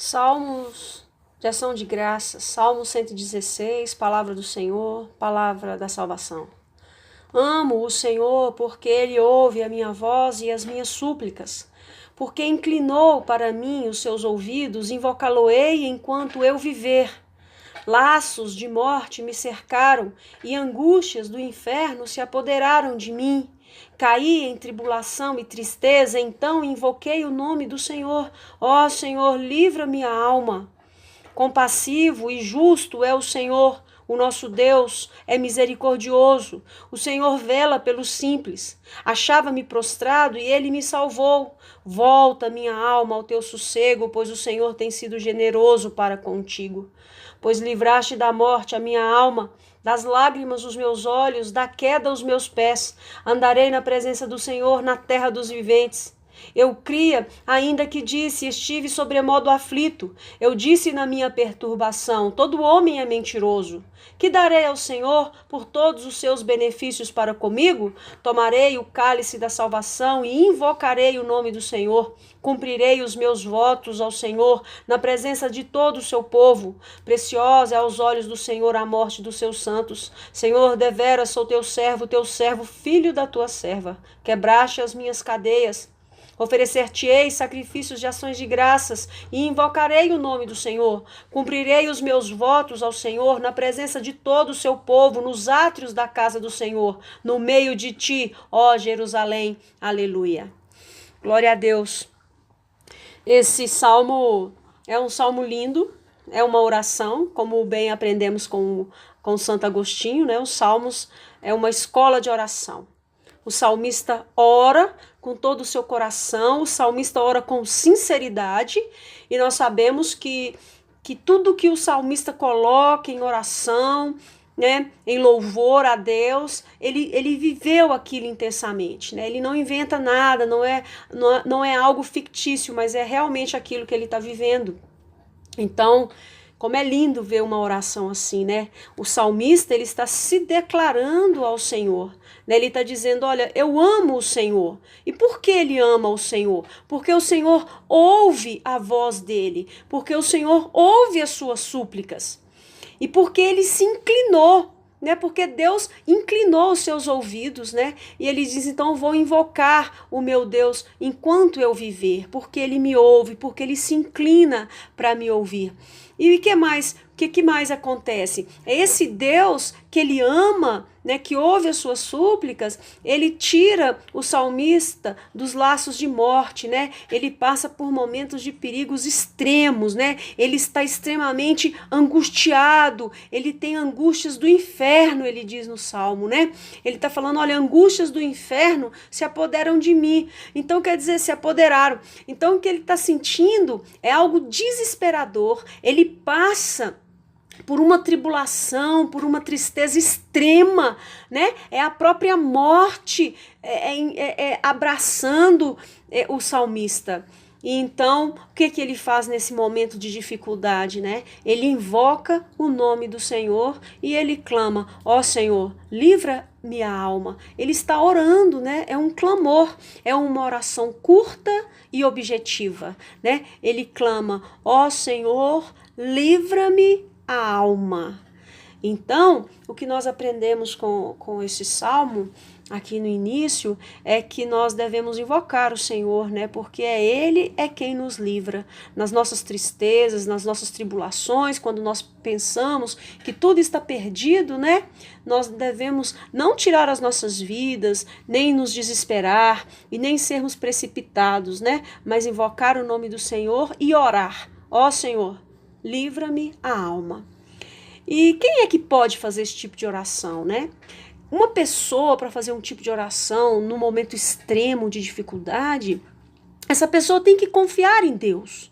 Salmos de ação de graças, Salmo 116, palavra do Senhor, palavra da salvação. Amo o Senhor porque Ele ouve a minha voz e as minhas súplicas. Porque inclinou para mim os seus ouvidos, invocá-lo-ei enquanto eu viver. Laços de morte me cercaram e angústias do inferno se apoderaram de mim. Caí em tribulação e tristeza, então invoquei o nome do Senhor. Ó Senhor, livra minha alma. Compassivo e justo é o Senhor, o nosso Deus é misericordioso. O Senhor vela pelos simples. Achava-me prostrado e ele me salvou. Volta, minha alma, ao teu sossego, pois o Senhor tem sido generoso para contigo. Pois livraste da morte a minha alma, das lágrimas os meus olhos, da queda os meus pés. Andarei na presença do Senhor na terra dos viventes. Eu cria, ainda que disse, estive sobremodo aflito. Eu disse na minha perturbação, todo homem é mentiroso. Que darei ao Senhor por todos os seus benefícios para comigo? Tomarei o cálice da salvação e invocarei o nome do Senhor. Cumprirei os meus votos ao Senhor na presença de todo o seu povo. Preciosa é aos olhos do Senhor a morte dos seus santos. Senhor, deveras sou teu servo, filho da tua serva. Quebraste as minhas cadeias. Oferecer-te-ei sacrifícios de ações de graças e invocarei o nome do Senhor. Cumprirei os meus votos ao Senhor na presença de todo o seu povo, nos átrios da casa do Senhor, no meio de ti, ó Jerusalém. Aleluia. Glória a Deus. Esse salmo é um salmo lindo, é uma oração, como bem aprendemos com Santo Agostinho, né? Os salmos é uma escola de oração. O salmista ora com todo o seu coração, o salmista ora com sinceridade, e nós sabemos que tudo que o salmista coloca em oração, né, em louvor a Deus, ele viveu aquilo intensamente, né? Ele não inventa nada, não é algo fictício, mas é realmente aquilo que ele está vivendo. Então, como é lindo ver uma oração assim, né? O salmista, ele está se declarando ao Senhor, né? Ele está dizendo, olha, eu amo o Senhor. E por que ele ama o Senhor? Porque o Senhor ouve a voz dele, porque o Senhor ouve as suas súplicas. E porque ele se inclinou, né? Porque Deus inclinou os seus ouvidos, né? E ele diz, então eu vou invocar o meu Deus enquanto eu viver, porque ele me ouve, porque ele se inclina para me ouvir. E o que mais? O que mais acontece? É esse Deus que ele ama, né, que ouve as suas súplicas, ele tira o salmista dos laços de morte, né? Ele passa por momentos de perigos extremos, né? Ele está extremamente angustiado, ele tem angústias do inferno, ele diz no Salmo, né? Ele está falando, olha, angústias do inferno se apoderam de mim. Então, quer dizer, se apoderaram. Então, o que ele está sentindo é algo desesperador. Ele passa por uma tribulação, por uma tristeza extrema, né? É a própria morte abraçando o salmista. E então, o que ele faz nesse momento de dificuldade, né? Ele invoca o nome do Senhor e ele clama, ó Senhor, livra minha alma. Ele está orando, né? É um clamor, é uma oração curta e objetiva, né? Ele clama, ó Senhor, livra-me a alma. Então, o que nós aprendemos com esse salmo aqui no início é que nós devemos invocar o Senhor, né? Porque Ele é quem nos livra nas nossas tristezas, nas nossas tribulações, quando nós pensamos que tudo está perdido, né? Nós devemos não tirar as nossas vidas, nem nos desesperar e nem sermos precipitados, né? Mas invocar o nome do Senhor e orar. Ó Senhor, livra-me a alma. E quem é que pode fazer esse tipo de oração, né? Uma pessoa para fazer um tipo de oração num momento extremo de dificuldade, essa pessoa tem que confiar em Deus.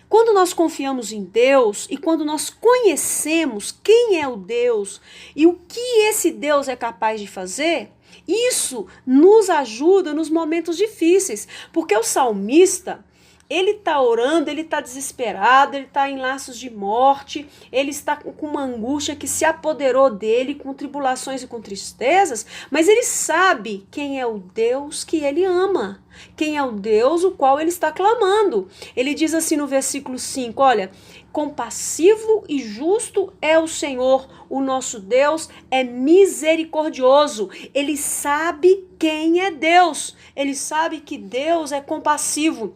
Quando nós confiamos em Deus e quando nós conhecemos quem é o Deus e o que esse Deus é capaz de fazer, isso nos ajuda nos momentos difíceis, porque o salmista, ele está orando, ele está desesperado, ele está em laços de morte, ele está com uma angústia que se apoderou dele, com tribulações e com tristezas, mas ele sabe quem é o Deus que ele ama, quem é o Deus o qual ele está clamando. Ele diz assim no versículo 5, olha, compassivo e justo é o Senhor, o nosso Deus é misericordioso. Ele sabe quem é Deus, ele sabe que Deus é compassivo,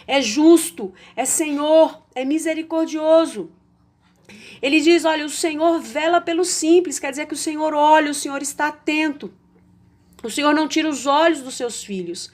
é justo, é Senhor, é misericordioso. Ele diz, olha, o Senhor vela pelo simples, quer dizer que o Senhor olha, o Senhor está atento. O Senhor não tira os olhos dos seus filhos.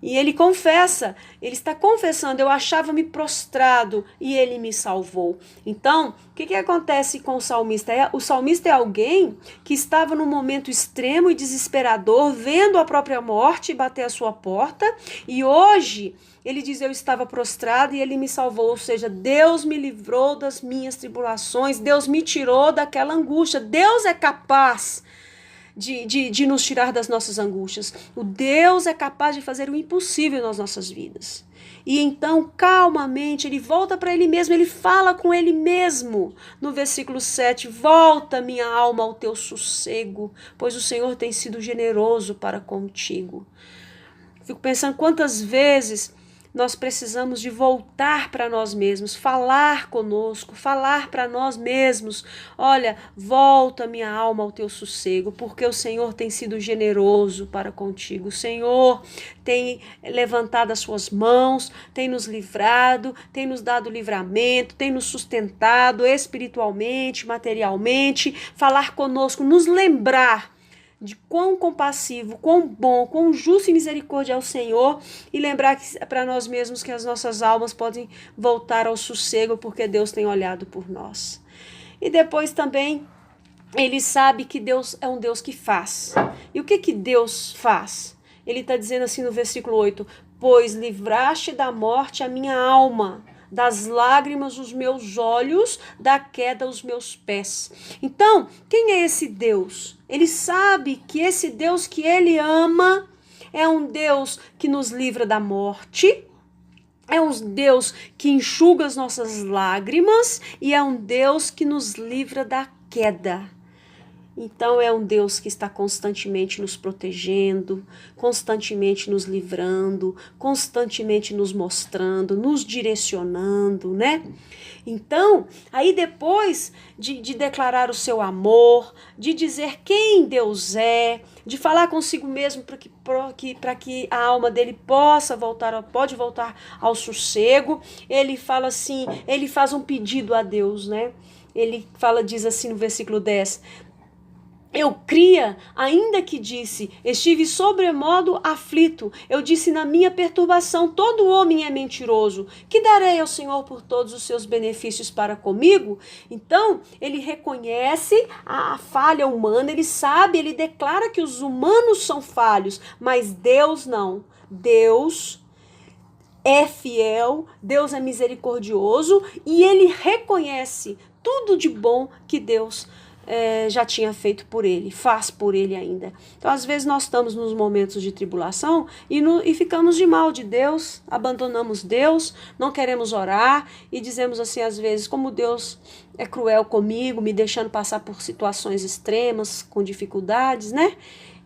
E ele confessa, ele está confessando, eu achava-me prostrado e ele me salvou. Então, o que acontece com o salmista? O salmista é alguém que estava num momento extremo e desesperador, vendo a própria morte bater à sua porta, e hoje ele diz, eu estava prostrado e ele me salvou, ou seja, Deus me livrou das minhas tribulações, Deus me tirou daquela angústia, Deus é capaz de nos tirar das nossas angústias. O Deus é capaz de fazer o impossível nas nossas vidas. E então, calmamente, ele volta para ele mesmo, ele fala com ele mesmo. No versículo 7, volta minha alma ao teu sossego, pois o Senhor tem sido generoso para contigo. Fico pensando quantas vezes nós precisamos de voltar para nós mesmos, falar conosco, falar para nós mesmos, olha, volta minha alma ao teu sossego, porque o Senhor tem sido generoso para contigo, o Senhor tem levantado as suas mãos, tem nos livrado, tem nos dado livramento, tem nos sustentado espiritualmente, materialmente, falar conosco, nos lembrar de quão compassivo, quão bom, quão justo e misericórdia é o Senhor, e lembrar para nós mesmos que as nossas almas podem voltar ao sossego porque Deus tem olhado por nós. E depois também ele sabe que Deus é um Deus que faz. E o que Deus faz? Ele está dizendo assim no versículo 8, pois livraste da morte a minha alma, das lágrimas os meus olhos, da queda os meus pés. Então, quem é esse Deus? Ele sabe que esse Deus que ele ama é um Deus que nos livra da morte, é um Deus que enxuga as nossas lágrimas e é um Deus que nos livra da queda. Então é um Deus que está constantemente nos protegendo, constantemente nos livrando, constantemente nos mostrando, nos direcionando, né? Então, aí depois de declarar o seu amor, de dizer quem Deus é, de falar consigo mesmo para que a alma dele pode voltar ao sossego, ele fala assim, ele faz um pedido a Deus, né? Ele diz assim no versículo 10, eu cria, ainda que disse, estive sobremodo aflito. Eu disse na minha perturbação, todo homem é mentiroso. Que darei ao Senhor por todos os seus benefícios para comigo? Então, ele reconhece a falha humana, ele sabe, ele declara que os humanos são falhos, mas Deus não. Deus é fiel, Deus é misericordioso e ele reconhece tudo de bom que Deus já tinha feito por ele, faz por ele ainda. Então, às vezes, nós estamos nos momentos de tribulação e ficamos de mal de Deus, abandonamos Deus, não queremos orar e dizemos assim, às vezes, como Deus é cruel comigo, me deixando passar por situações extremas, com dificuldades, né?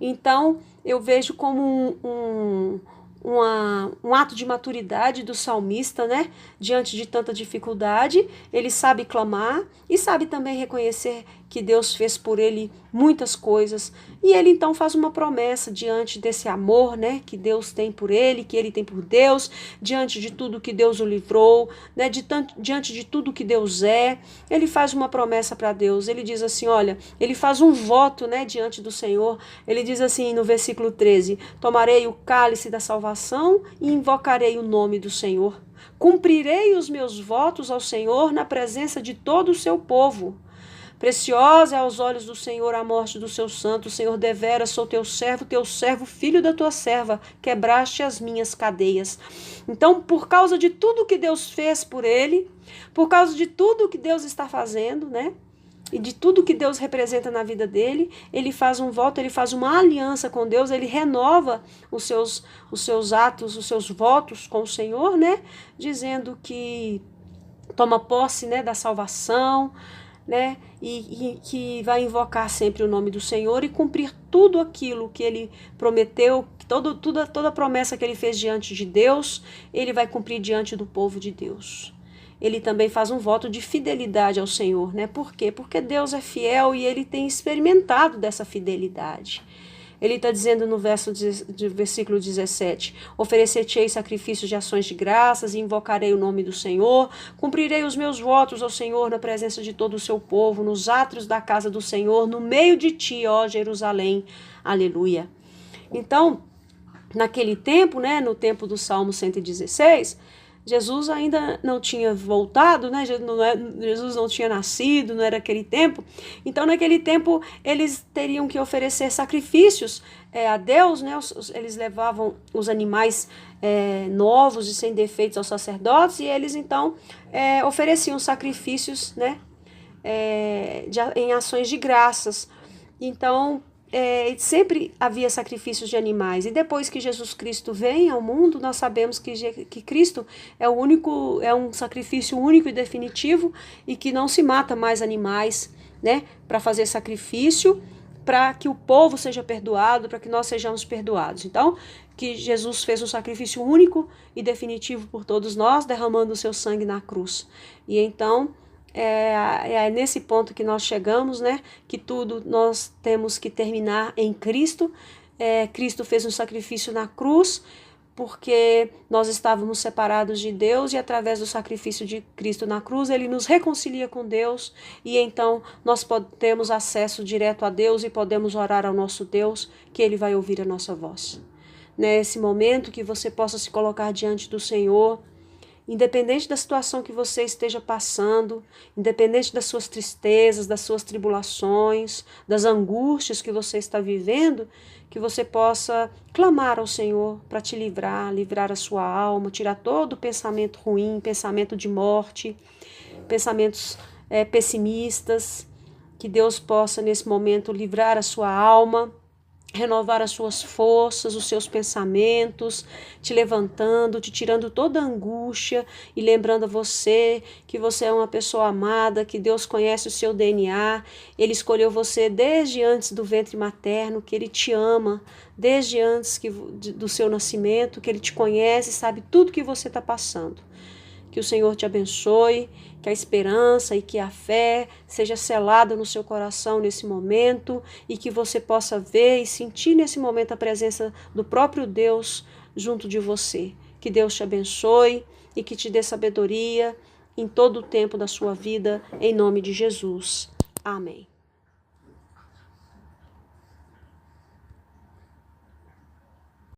Então, eu vejo como um ato de maturidade do salmista, né? Diante de tanta dificuldade, ele sabe clamar e sabe também reconhecer que Deus fez por ele muitas coisas, e ele então faz uma promessa diante desse amor, né, que Deus tem por ele, que ele tem por Deus, diante de tudo que Deus o livrou, né, diante de tudo que Deus é, ele faz uma promessa para Deus, ele diz assim, olha, ele faz um voto, né, diante do Senhor, ele diz assim no versículo 13, tomarei o cálice da salvação e invocarei o nome do Senhor, cumprirei os meus votos ao Senhor na presença de todo o seu povo. Preciosa é aos olhos do Senhor a morte do seu santo. Senhor, deveras sou teu servo, filho da tua serva, quebraste as minhas cadeias. Então, por causa de tudo que Deus fez por ele, por causa de tudo que Deus está fazendo, né? e de tudo que Deus representa na vida dele, ele faz um voto, ele faz uma aliança com Deus, ele renova os seus atos, os seus votos com o Senhor, né? Dizendo que toma posse, né, da salvação, né? E que vai invocar sempre o nome do Senhor e cumprir tudo aquilo que ele prometeu, toda a promessa que ele fez diante de Deus, ele vai cumprir diante do povo de Deus. Ele também faz um voto de fidelidade ao Senhor, né? Por quê? Porque Deus é fiel e ele tem experimentado dessa fidelidade. Ele está dizendo no versículo 17, oferecer-te-ei sacrifícios de ações de graças e invocarei o nome do Senhor, cumprirei os meus votos ao Senhor na presença de todo o seu povo, nos átrios da casa do Senhor, no meio de ti, ó Jerusalém. Aleluia. Então, naquele tempo, né, no tempo do Salmo 116, Jesus ainda não tinha voltado, né? Jesus não tinha nascido, não era aquele tempo. Então, naquele tempo, eles teriam que oferecer sacrifícios a Deus, né? Eles levavam os animais novos e sem defeitos aos sacerdotes, e eles, então, ofereciam sacrifícios, né? Em ações de graças. Então, sempre havia sacrifícios de animais, e depois que Jesus Cristo vem ao mundo, nós sabemos que Cristo é um sacrifício único e definitivo, e que não se mata mais animais, né, para fazer sacrifício, para que o povo seja perdoado, para que nós sejamos perdoados. Então, que Jesus fez um sacrifício único e definitivo por todos nós, derramando o seu sangue na cruz. E então, é nesse ponto que nós chegamos, né? Que tudo nós temos que terminar em Cristo. Cristo fez um sacrifício na cruz, porque nós estávamos separados de Deus, e através do sacrifício de Cristo na cruz, ele nos reconcilia com Deus, e então nós temos acesso direto a Deus e podemos orar ao nosso Deus, que ele vai ouvir a nossa voz. Nesse momento que você possa se colocar diante do Senhor, independente da situação que você esteja passando, independente das suas tristezas, das suas tribulações, das angústias que você está vivendo, que você possa clamar ao Senhor para te livrar a sua alma, tirar todo o pensamento ruim, pensamento de morte, pensamentos pessimistas, que Deus possa nesse momento livrar a sua alma, renovar as suas forças, os seus pensamentos, te levantando, te tirando toda a angústia e lembrando a você que você é uma pessoa amada, que Deus conhece o seu DNA, Ele escolheu você desde antes do ventre materno, que Ele te ama, desde antes do seu nascimento, que Ele te conhece, sabe tudo que você está passando. Que o Senhor te abençoe, que a esperança e que a fé seja selada no seu coração nesse momento, e que você possa ver e sentir nesse momento a presença do próprio Deus junto de você. Que Deus te abençoe e que te dê sabedoria em todo o tempo da sua vida, em nome de Jesus. Amém.